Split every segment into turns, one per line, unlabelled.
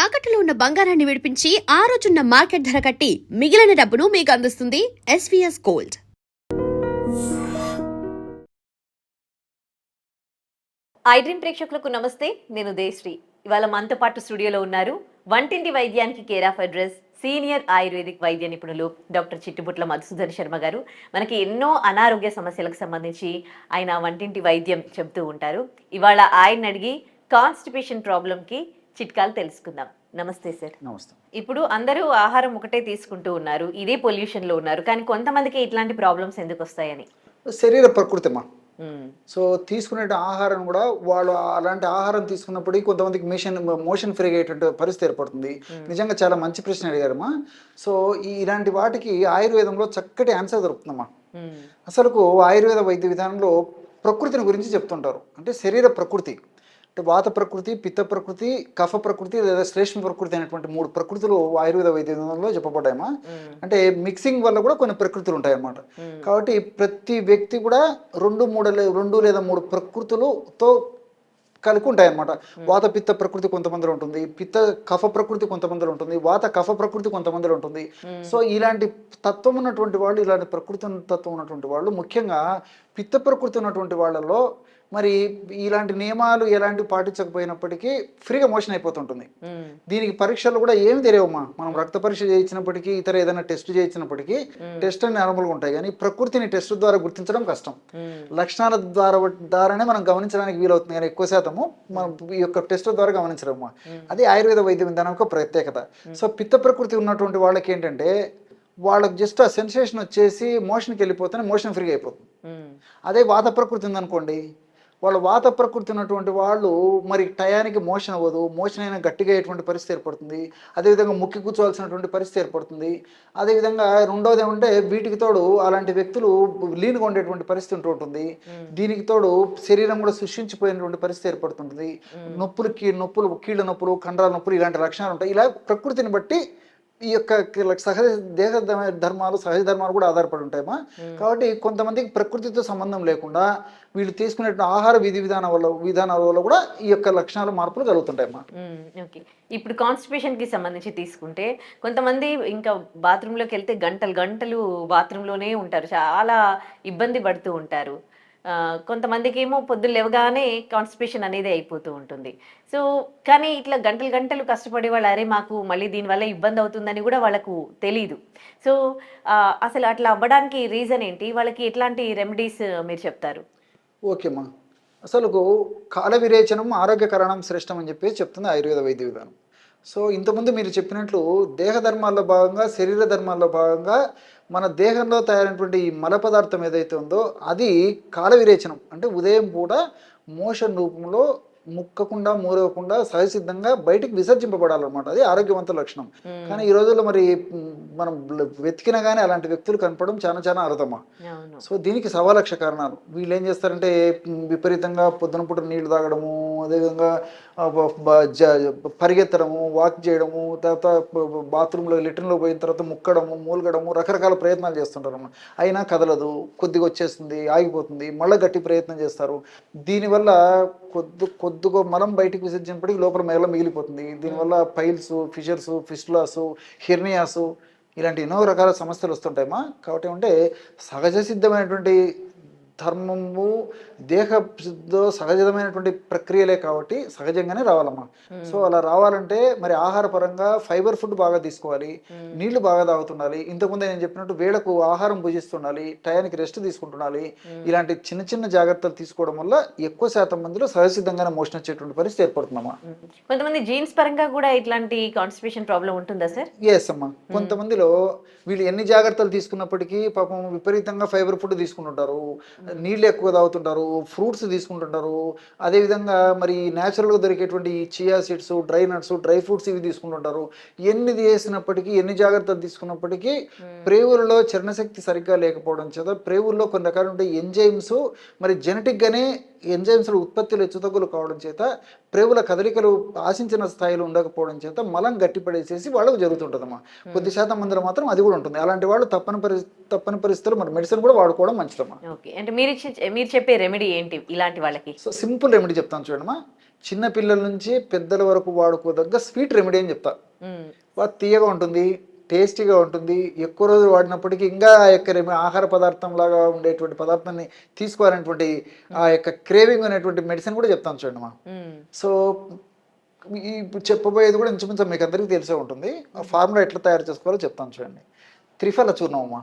తాకట్టులో ఉన్న బంగారాన్ని విడిపించి ఆ రోజున్న మార్కెట్ ధర కట్టి మిగిలిన డబ్బును మీకు అందిస్తుంది ఎస్వీఎస్ గోల్డ్.
ఐడ్రీమ్ ప్రేక్షకులకు నమస్తే. నేను దేశ్రీ. ఇవాళ మనతో పాటు స్టూడియోలో ఉన్నారు వంటింటి వైద్యానికి care of address senior ayurvedic వైద్య నిపుణులు డాక్టర్ చిట్టుబుట్ల మధుసూదన్ శర్మ గారు. మనకి ఎన్నో అనారోగ్య సమస్యలకు సంబంధించి ఆయన వంటింటి వైద్యం చెబుతూ ఉంటారు. ఇవాళ ఆయన అడిగి కాన్స్టిపేషన్ ప్రాబ్లంకి చిట్కాలు తెలుసుకుందాం. నమస్తే సార్.
నమస్తే.
ఇప్పుడు అందరూ ఆహారం ఒకటే తీసుకుంటూ ఉన్నారు, ఇదే పొల్యూషన్లో ఉన్నారు, కానీ కొంతమందికి ఇట్లాంటి ప్రాబ్లమ్స్ ఎందుకు వస్తాయని?
శరీర ప్రకృతిమా. సో తీసుకునే ఆహారం కూడా వాళ్ళు అలాంటి ఆహారం తీసుకున్నప్పటికీ కొంతమందికి మోషన్ ఫ్రీగా అయ్యేటువంటి పరిస్థితి ఏర్పడుతుంది. నిజంగా చాలా మంచి ప్రశ్న అడిగారమ్మా. సో ఇలాంటి వాటికి ఆయుర్వేదంలో చక్కటి ఆన్సర్ దొరుకుతుందమ్మా. అసలుకు ఆయుర్వేద వైద్య విధానంలో ప్రకృతిని గురించి చెప్తుంటారు. అంటే శరీర ప్రకృతి అంటే వాత ప్రకృతి, పిత్త ప్రకృతి, కఫ ప్రకృతి లేదా శ్లేష్మ ప్రకృతి అనేటువంటి 3 ప్రకృతులు ఆయుర్వేద వైద్య విధానంలో చెప్పబడ్డాయమ్మా. అంటే మిక్సింగ్ వల్ల కూడా కొన్ని ప్రకృతులు ఉంటాయన్నమాట. కాబట్టి ప్రతి వ్యక్తి కూడా 2 లేదా 3 ప్రకృతులతో కలిగి ఉంటాయన్నమాట. వాత పిత్త ప్రకృతి కొంతమందిలో ఉంటుంది, పిత్త కఫ ప్రకృతి కొంతమందిలో ఉంటుంది, వాత కఫ ప్రకృతి కొంతమందిలో ఉంటుంది. సో ఇలాంటి తత్వం ఉన్నటువంటి వాళ్ళు, ఇలాంటి ప్రకృతి తత్వం ఉన్నటువంటి వాళ్ళు, ముఖ్యంగా పిత్త ప్రకృతి ఉన్నటువంటి వాళ్ళలో మరి ఇలాంటి నియమాలు ఎలాంటి పాటించకపోయినప్పటికీ ఫ్రీగా మోషన్ అయిపోతుంటుంది. దీనికి పరీక్షలు కూడా ఏమి తెలియవమ్మా. మనం రక్త పరీక్ష చేయించినప్పటికీ, ఇతర ఏదైనా టెస్ట్ చేయించినప్పటికీ టెస్ట్ అన్ని నార్మల్గా ఉంటాయి, కానీ ప్రకృతిని టెస్ట్ ద్వారా గుర్తించడం కష్టం. లక్షణాల ద్వారానే మనం గమనించడానికి వీలవుతుంది, కానీ ఎక్కువ శాతము మనం ఈ యొక్క టెస్ట్ ద్వారా గమనించడమ్మా. అది ఆయుర్వేద వైద్య విధానం యొక్క ప్రత్యేకత. సో పిత్త ప్రకృతి ఉన్నటువంటి వాళ్ళకి ఏంటంటే వాళ్ళకి జస్ట్ ఆ సెన్సేషన్ వచ్చేసి మోషన్కి వెళ్ళిపోతేనే మోషన్ ఫ్రీగా అయిపోతుంది. అదే వాత ప్రకృతి ఉందనుకోండి, వాళ్ళు వాత ప్రకృతి ఉన్నటువంటి వాళ్ళు మరి టయానికి మోషన్ అవ్వదు, మోషన్ అయినా గట్టిగా అయ్యేటువంటి పరిస్థితి ఏర్పడుతుంది. అదేవిధంగా ముక్కి కూర్చోవాల్సినటువంటి పరిస్థితి ఏర్పడుతుంది. అదేవిధంగా రెండోది ఏమంటే వీటికి తోడు అలాంటి వ్యక్తులు లీన్గా ఉండేటువంటి పరిస్థితి ఉంటుంటుంది. దీనికి తోడు శరీరం కూడా సృష్టించిపోయినటువంటి పరిస్థితి ఏర్పడుతుంటుంది. నొప్పులు, కీళ్ళ నొప్పులు, కండరాల నొప్పులు, ఇలాంటి లక్షణాలు ఉంటాయి. ఇలా ప్రకృతిని బట్టి ఈ యొక్క సహజ దేహ ధర్మాలు, సహజ ధర్మాలు కూడా ఆధారపడి ఉంటాయమ్మా. కాబట్టి కొంతమందికి ప్రకృతితో సంబంధం లేకుండా వీళ్ళు తీసుకునే ఆహార విధానాల వల్ల కూడా ఈ యొక్క లక్షణాలు, మార్పులు కలుగుతుంటాయమ్మా.
ఓకే. ఇప్పుడు కాన్స్టిపేషన్ కి సంబంధించి తీసుకుంటే కొంతమంది ఇంకా బాత్రూంలోకి వెళ్తే గంటలు బాత్రూంలోనే ఉంటారు, చాలా ఇబ్బంది పడుతూ ఉంటారు. కొంతమందికి ఏమో పొద్దున్న లేవగానే కాన్స్టిపేషన్ అనేది అయిపోతూ ఉంటుంది. సో కానీ ఇట్లా గంటలు కష్టపడే వాళ్ళు, అరే మాకు మళ్ళీ దీనివల్ల ఇబ్బంది అవుతుందని కూడా వాళ్ళకు తెలీదు. సో అసలు అట్లా అవ్వడానికి రీజన్ ఏంటి? వాళ్ళకి ఎట్లాంటి రెమెడీస్ మీరు చెప్తారు?
ఓకేమ్మా. అసలుకు కాల విరేచనం ఆరోగ్యకరణం శ్రేష్టం అని చెప్పి చెప్తుంది ఆయుర్వేద వైద్య విధానం. సో ఇంతకుముందు మీరు చెప్పినట్లు దేహ ధర్మాల్లో భాగంగా, శరీర ధర్మాల్లో భాగంగా మన దేహంలో తయారైనటువంటి ఈ మల పదార్థం ఏదైతే ఉందో అది కాల విరేచనం అంటే ఉదయం పూట మోషన్ రూపంలో ముక్కకుండా, మూరవకుండా సహజసిద్ధంగా బయటికి విసర్జింపబడాలన్నమాట. అది ఆరోగ్యవంత లక్షణం. కానీ ఈ రోజుల్లో మరి మనం వెతికినా కానీ అలాంటి వ్యక్తులు కనపడడం చాలా అరుదమ్మా. సో దీనికి 1,00,000 కారణాలు. వీళ్ళు ఏం చేస్తారంటే విపరీతంగా పొద్దున పూట నీళ్లు తాగడము, అదేవిధంగా పరిగెత్తడము, వాక్ చేయడము, తర్వాత బాత్రూంలో లెట్రిన్లో పోయిన తర్వాత ముక్కడము, మూలగడము, రకరకాల ప్రయత్నాలు చేస్తుంటారమ్మా. అయినా కదలదు, కొద్దిగా వచ్చేస్తుంది, ఆగిపోతుంది, మళ్ళీ గట్టి ప్రయత్నం చేస్తారు. దీనివల్ల కొద్దిగా మలం బయటికి విసర్జించినప్పటికీ లోపల మిగిలిపోతుంది. దీనివల్ల పైల్స్, ఫిషర్స్, ఫిస్టులాస్, హెర్నియాస్ ఇలాంటి ఎన్నో రకాల సమస్యలు వస్తుంటాయమ్మా. కాబట్టి అంటే సహజ సిద్ధమైనటువంటి ధర్మము దేహ సహజమైనటువంటి ప్రక్రియలే కాబట్టి సహజంగానే రావాలమ్మా. సో అలా రావాలంటే మరి ఆహార పరంగా ఫైబర్ ఫుడ్ బాగా తీసుకోవాలి, నీళ్లు బాగా తాగుతుండాలి. ఇంతకుముందే నేను చెప్పినట్టు వేళకు ఆహారం భుజిస్తుండాలి, టయానికి రెస్ట్ తీసుకుంటుండాలి. ఇలాంటి చిన్న జాగ్రత్తలు తీసుకోవడం వల్ల ఎక్కువ శాతం మందిలో సహజసిద్ధంగానే మోషన్ వచ్చేటువంటి పరిస్థితి ఏర్పడుతుందమ్మా.
కొంతమంది జీన్స్ పరంగా కూడా ఇట్లాంటి కాన్స్టిపేషన్ ప్రాబ్లం ఉంటుందా సార్?
ఎస్ అమ్మా. కొంతమందిలో వీళ్ళు ఎన్ని జాగ్రత్తలు తీసుకున్నప్పటికీ పాపం విపరీతంగా ఫైబర్ ఫుడ్ తీసుకుంటుంటారు, నీళ్ళు ఎక్కువ తాగుతుంటారు, ఫ్రూట్స్ తీసుకుంటుంటారు. అదేవిధంగా మరి న్యాచురల్గా దొరికేటువంటి chia seeds, dry nuts, dry fruits ఇవి తీసుకుంటుంటారు. ఎన్ని చేసినప్పటికీ, ఎన్ని జాగ్రత్తలు తీసుకున్నప్పటికీ ప్రేవులలో చర్ణశక్తి సరిగ్గా లేకపోవడం చేత ప్రేవుల్లో కొన్ని రకాల ఎంజైమ్స్ మరి జెనెటిక్గానే ఎంజైమ్స్ ఉత్పత్తులు హెచ్చుతగ్గులు కావడం చేత ప్రేవుల కదలికలు ఆశించిన స్థాయిలో ఉండకపోవడం చేత మలం గట్టిపడేసేసి వాళ్ళకు జరుగుతుంటుందమ్మా. కొద్ది శాతం మందిలో మాత్రం అది కూడా ఉంటుంది. అలాంటి వాళ్ళు తప్పని పరిస్థితులు మరి మెడిసిన్ కూడా వాడుకోవడం మంచిదమ్మా.
ఓకే. అంటే మీరు చెప్పే రెమెడీ ఏంటి ఇలాంటి వాళ్ళకి?
సో సింపుల్ రెమెడీ చెప్తాను చూడమ్మా. చిన్న పిల్లల నుంచి పెద్దల వరకు వాడుకోదగ్గ స్వీట్ రెమెడీ అని చెప్తా. బాగా తీయగా ఉంటుంది, టేస్టీగా ఉంటుంది. ఎక్కువ రోజులు వాడినప్పటికీ ఇంకా ఆ యొక్క ఆహార పదార్థం లాగా ఉండేటువంటి పదార్థాన్ని తీసుకోవాలనేటువంటి ఆ యొక్క క్రేవింగ్ అనేటువంటి మెడిసిన్ కూడా చెప్తాను చూడండి మా. సో ఇప్పుడు చెప్పబోయేది కూడా ఇంచుమించు మీకు అందరికీ తెలిసే ఉంటుంది. ఆ ఫార్ములా ఎట్లా తయారు చేసుకోవాలో చెప్తాను చూడండి. త్రిఫల చూర్ణం అమ్మా.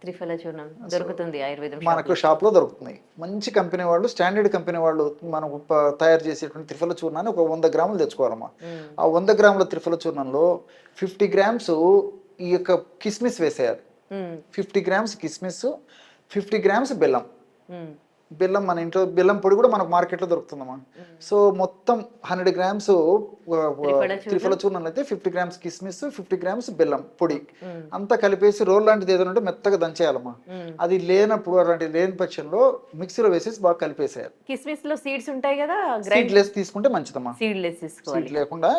త్రిఫల చూర్ణం దొరుకుతుంది ఆయుర్వేదం
మనకు షాప్లో దొరుకుతుంది. మంచి కంపెనీ వాళ్ళు, స్టాండర్డ్ కంపెనీ వాళ్ళు మనకు తయారు చేసేటువంటి త్రిఫల చూర్ణాన్ని ఒక 100 గ్రాములు తెచ్చుకోవాలమ్మా. ఆ 100 గ్రాముల త్రిఫల చూర్ణంలో 50 గ్రామ్స్ ఈ యొక్క కిస్మిస్ వేసేయాలి. 50 గ్రామ్స్ కిస్మిస్, 50 గ్రామ్స్ బెల్లం. బెల్లం మన ఇంట్లో బెల్లం పొడి కూడా మనకు మార్కెట్లో దొరుకుతుందమ్మా. సో మొత్తం 100 గ్రామ్స్ త్రిఫల చూర్ణం అయితే 50 గ్రామ్స్ కిస్మిస్, 50 గ్రామ్స్ బెల్లం పొడి అంతా కలిపేసి రోల్ లాంటిది ఏదైనా ఉంటే మెత్తగా దంచేయాలమ్మా. అది లేనప్పుడు అలాంటి లేని పక్షంలో మిక్సీలో వేసేసి బాగా కలిపేసేయాలి.
కిస్మిస్ లో సీడ్స్ ఉంటాయి కదా,
సీడ్లెస్ తీసుకుంటే మంచిదమ్మా.
సీడ్లెస్ తీసుకోవాలి,
సీడ్ లేకుండా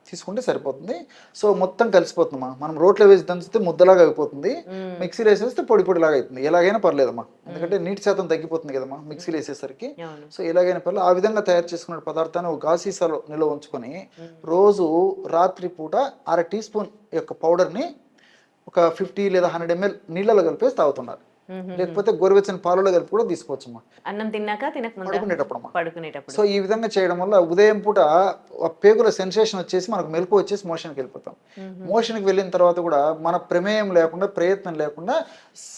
తీసుకుంటే సరిపోతుంది. సో మొత్తం కలిసిపోతుందమ్మా. మనం రోట్లో వేసి దంచితే ముద్దలాగా అయిపోతుంది, మిక్సీలో వేసేస్తే పొడి పొడిలాగా అవుతుంది. ఎలాగైనా పర్లేదమ్మా, ఎందుకంటే నీటి శాతం తగ్గిపోతుంది కదమ్మా మిక్సీలో వేసేసరికి. సో ఎలాగైనా పర్లేదు. ఆ విధంగా తయారు చేసుకున్న పదార్థాన్ని ఒక గాసీసాలో నిల్వ ఉంచుకొని రోజు రాత్రి పూట 1/2 టీ స్పూన్ యొక్క పౌడర్ని ఒక 50 లేదా 100 ml నీళ్ళలో కలిపేసి తాగుతున్నారు. లేకపోతే గోరువెచ్చని పాలలో కలిపి కూడా తీసుకోవచ్చమ్మా.
అన్నం తిన్నాక పడుకునేటప్పుడు.
సో ఈ విధంగా చేయడం వల్ల ఉదయం పూట పేగుల సెన్సేషన్ వచ్చేసి మనకు మెలకు వచ్చేసి మోషన్కి వెళ్ళిపోతాం. మోషన్కి వెళ్ళిన తర్వాత కూడా మన ప్రమేయం లేకుండా, ప్రయత్నం లేకుండా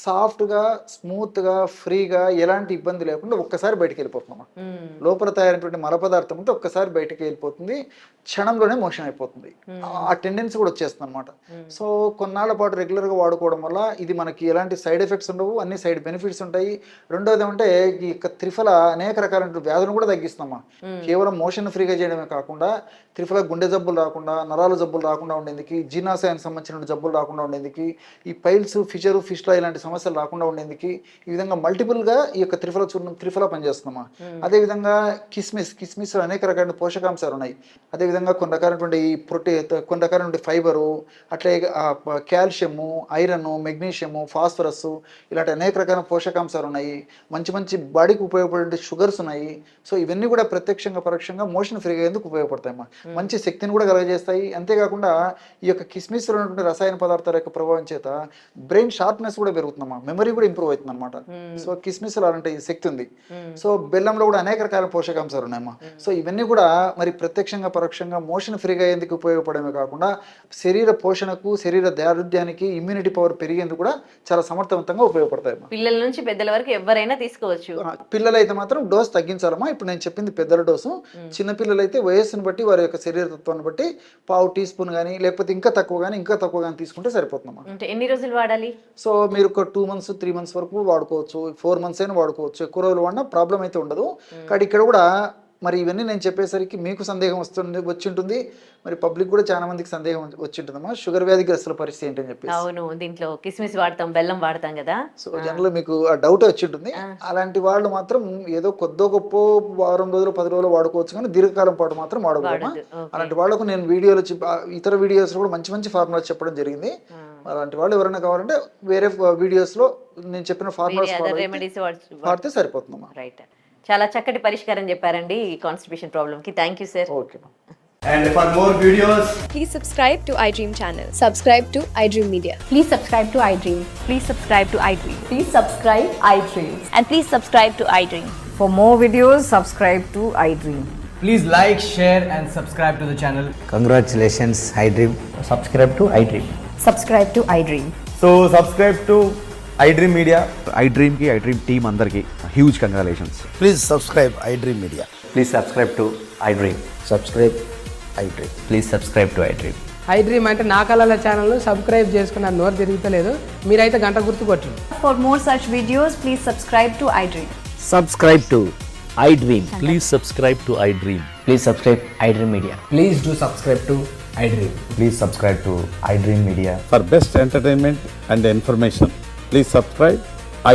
సాఫ్ట్గా, స్మూత్గా, ఫ్రీగా, ఎలాంటి ఇబ్బంది లేకుండా ఒక్కసారి బయటకు వెళ్ళిపోతున్నామా. లోపల తయారైనటువంటి మల పదార్థం అంతా ఒక్కసారి బయటకు వెళ్ళిపోతుంది, క్షణంలోనే మోషన్ అయిపోతుంది. ఆ టెండెన్సీ కూడా వచ్చేస్తుంది అనమాట. సో కొన్నాళ్ళ పాటు రెగ్యులర్గా వాడుకోవడం వల్ల ఇది మనకి ఎలాంటి సైడ్ ఎఫెక్ట్స్ ఉండవు, అన్ని సైడ్ బెనిఫిట్స్ ఉంటాయి. రెండోది ఏమంటే ఈ యొక్క త్రిఫల అనేక రకాలైన వ్యాధులను కూడా తగ్గిస్తున్నామా. కేవలం మోషన్ ఫ్రీగా చేయడమే కాకుండా త్రిఫల గుండె జబ్బులు రాకుండా, నరాల జబ్బులు రాకుండా ఉండేందుకు, జీర్ణాశయానికి సంబంధించిన జబ్బులు రాకుండా ఉండేందుకు, ఈ పైల్స్, ఫిషరు, ఫిష్లా ఇలాంటి సమస్యలు రాకుండా ఉండేందుకు ఈ విధంగా మల్టిపుల్గా ఈ యొక్క త్రిఫల పనిచేస్తున్నామా. అదేవిధంగా కిస్మిస్ అనేక రకాల పోషకాంశాలు ఉన్నాయి. అదేవిధంగా కొన్ని రకాలైనటువంటి కొన్ని రకాలైనటువంటి ఫైబరు, అట్లే కాల్షియము, ఐరన్, మెగ్నీషియము, ఫాస్ఫరస్ ఇలాంటి అనేక రకాల పోషకాంశాలు ఉన్నాయి. మంచి మంచి బాడీకి ఉపయోగపడే షుగర్స్ ఉన్నాయి. సో ఇవన్నీ కూడా ప్రత్యక్షంగా పరోక్షంగా మోషన్ ఫ్రీగా ఎందుకు ఉపయోగపడతాయమ్మా. మంచి శక్తిని కూడా కలగజేస్తాయి. అంతేకాకుండా ఈ యొక్క కిస్మిస్లో ఉన్నటువంటి రసాయన పదార్థాల యొక్క ప్రభావం చేత బ్రెయిన్ షార్ప్నెస్ కూడా పెరుగుతుందమ్మా, మెమరీ కూడా ఇంప్రూవ్ అవుతుంది అనమాట. సో కిస్మిస్లో అలాంటి శక్తి ఉంది. సో బెల్లంలో కూడా అనేక రకాల పోషకాంశాలు ఉన్నాయమ్మా. సో ఇవన్నీ కూడా మరి ప్రత్యక్షంగా పరోక్షంగా మోషన్ ఫ్రీగా ఎందుకు ఉపయోగపడమే కాకుండా శరీర పోషణకు, శరీర దారుఢ్యానికి, ఇమ్యూనిటీ పవర్ పెరిగేందుకు కూడా చాలా సమర్థవంతంగా ఉపయోగపడతాయి.
పిల్లల నుంచి పెద్దల వరకు ఎవరైనా తీసుకోవచ్చు.
పిల్లలు అయితే మాత్రం డోస్ తగ్గించాలమ్మా. ఇప్పుడు నేను చెప్పింది పెద్దల డోసు. చిన్న పిల్లలు అయితే వయస్సును బట్టి, వారి యొక్క శరీర తత్వాన్ని బట్టి 1/2 టీ స్పూన్ కానీ, లేకపోతే ఇంకా తక్కువ కానీ తీసుకుంటే సరిపోతుందమ్మా.
ఎన్ని రోజులు వాడాలి?
సో మీరు ఒక 2 months 3 months వరకు వాడుకోవచ్చు, 4 months అయినా వాడుకోవచ్చు. ఎక్కువ రోజులు వాడినా ప్రాబ్లం అయితే ఉండదు. కానీ ఇక్కడ కూడా మరి ఇవన్నీ నేను చెప్పేసరికి మీకు సందేహం వచ్చి ఉంటుంది, మరి పబ్లిక్ కూడా చాలా మందికి సందేహం వచ్చి ఉంటుందమ్మా, షుగర్ వ్యాధిగ్రస్తుల పరిస్థితి ఏంటని చెప్పి.
అవును, దీంట్లో కిస్మిస్ వాడతాం, బెల్లం వాడతాం కదా.
సో జనరల్ మీకు ఆ డౌట్ వచ్చి ఉంటుంది. అలాంటి వాళ్ళు మాత్రం ఏదో కొద్దో గొప్ప వారం రోజులు 10 రోజులు వాడుకోవచ్చు, కానీ దీర్ఘకాలం పాటు మాత్రం వాడకూడదమ్మా. అలాంటి వాళ్ళకు నేను వీడియోలో ఇతర వీడియోస్ కూడా మంచి మంచి ఫార్ములాస్ చెప్పడం జరిగింది. అలాంటి వాళ్ళు ఎవరైనా కావాలంటే వేరే వీడియోస్ లో నేను చెప్పిన ఫార్ములాస్ వాడితే సరిపోతుందమ్మా.
రైట్, చాలా చక్కటి పరిష్కారం చెప్పారండి ఈ కాన్స్టిపేషన్ ప్రాబ్లమ్ కి. Thank you sir.
Okay.
And for more videos,
please subscribe to iDream channel. Subscribe to iDream Media.
Please subscribe to iDream.
Please subscribe to iDream.
Please subscribe iDream.
And please subscribe to iDream.
For more videos, subscribe to iDream.
please like, share and subscribe to the channel.
Congratulations, iDream.
Subscribe to iDream.
Subscribe to iDream.
So subscribe to iDream Media.
iDream ki iDream team andarki huge congratulations.
Please subscribe iDream Media.
Please subscribe to iDream.
Subscribe iDream.
Please subscribe to iDream.
iDream అంటే నా కళల channel subscribe చేసుకున్న నోరు తిరుగుతలేదు, మీరైతే గంట గుర్తు కొట్టండి.
For more such videos, please subscribe to iDream.
Subscribe to iDream.
Please subscribe to iDream.
Please subscribe iDream Media.
Please do subscribe to iDream.
Please subscribe to iDream Media.
For best entertainment and information, please subscribe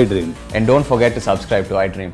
iDream.
And don't forget to subscribe to iDream.